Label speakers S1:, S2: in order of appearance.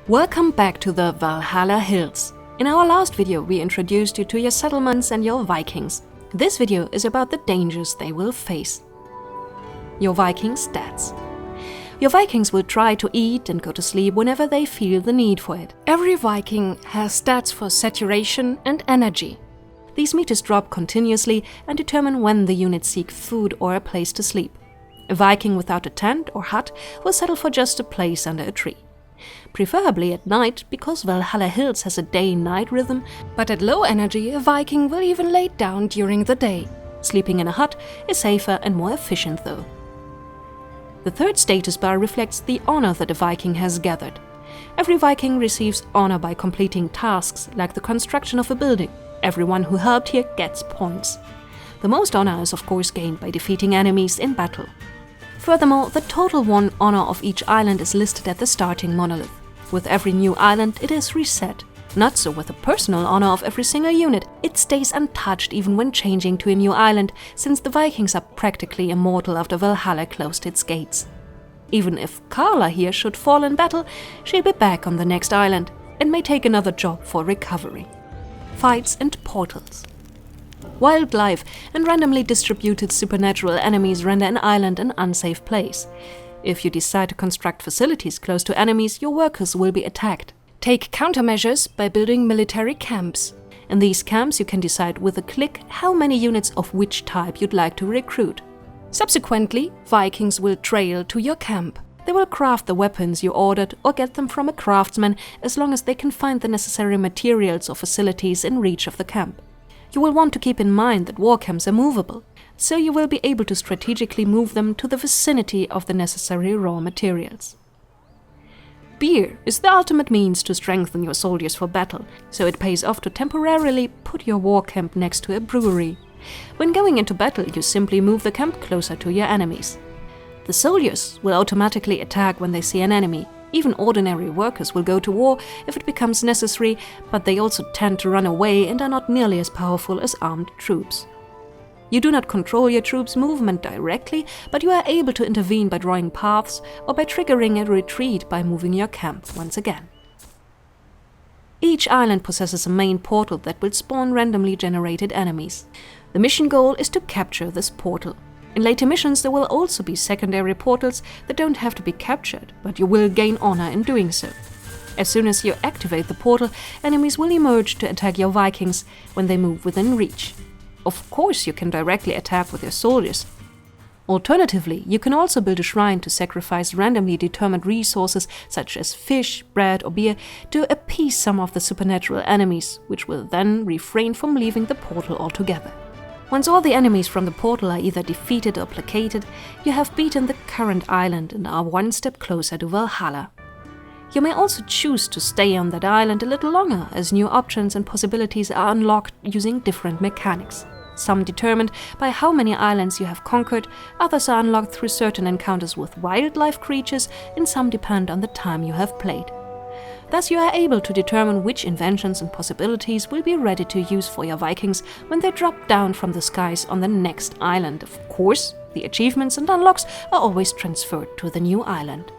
S1: Welcome back to the Valhalla Hills. In our last video we introduced you to your settlements and your Vikings. This video is about the dangers they will face. Your Viking stats. Your Vikings will try to eat and go to sleep whenever they feel the need for it. Every Viking has stats for saturation and energy. These meters drop continuously and determine when the units seek food or a place to sleep. A Viking without a tent or hut will settle for just a place under a tree. Preferably at night, because Valhalla Hills has a day-night rhythm, but at low energy a Viking will even lay down during the day. Sleeping in a hut is safer and more efficient though. The third status bar reflects the honor that a Viking has gathered. Every Viking receives honor by completing tasks like the construction of a building. Everyone who helped here gets points. The most honor is of course gained by defeating enemies in battle. Furthermore, the total won honor of each island is listed at the starting monolith. With every new island it is reset. Not so with the personal honor of every single unit. It stays untouched even when changing to a new island, since the Vikings are practically immortal after Valhalla closed its gates. Even if Carla here should fall in battle, she'll be back on the next island and may take another job for recovery. Fights and portals. Wildlife and randomly distributed supernatural enemies render an island an unsafe place. If you decide to construct facilities close to enemies, your workers will be attacked. Take countermeasures by building military camps. In these camps you can decide with a click how many units of which type you'd like to recruit. Subsequently, Vikings will trail to your camp. They will craft the weapons you ordered or get them from a craftsman as long as they can find the necessary materials or facilities in reach of the camp. You will want to keep in mind that war camps are movable, so you will be able to strategically move them to the vicinity of the necessary raw materials. Beer is the ultimate means to strengthen your soldiers for battle, so it pays off to temporarily put your war camp next to a brewery. When going into battle, you simply move the camp closer to your enemies. The soldiers will automatically attack when they see an enemy. Even ordinary workers will go to war if it becomes necessary, but they also tend to run away and are not nearly as powerful as armed troops. You do not control your troops' movement directly, but you are able to intervene by drawing paths or by triggering a retreat by moving your camp once again. Each island possesses a main portal that will spawn randomly generated enemies. The mission goal is to capture this portal. In later missions there will also be secondary portals that don't have to be captured, but you will gain honor in doing so. As soon as you activate the portal, enemies will emerge to attack your Vikings when they move within reach. Of course you can directly attack with your soldiers. Alternatively, you can also build a shrine to sacrifice randomly determined resources such as fish, bread or beer to appease some of the supernatural enemies, which will then refrain from leaving the portal altogether. Once all the enemies from the portal are either defeated or placated, you have beaten the current island and are one step closer to Valhalla. You may also choose to stay on that island a little longer, as new options and possibilities are unlocked using different mechanics. Some determined by how many islands you have conquered, others are unlocked through certain encounters with wildlife creatures, and some depend on the time you have played. Thus you are able to determine which inventions and possibilities will be ready to use for your Vikings when they drop down from the skies on the next island. Of course, the achievements and unlocks are always transferred to the new island.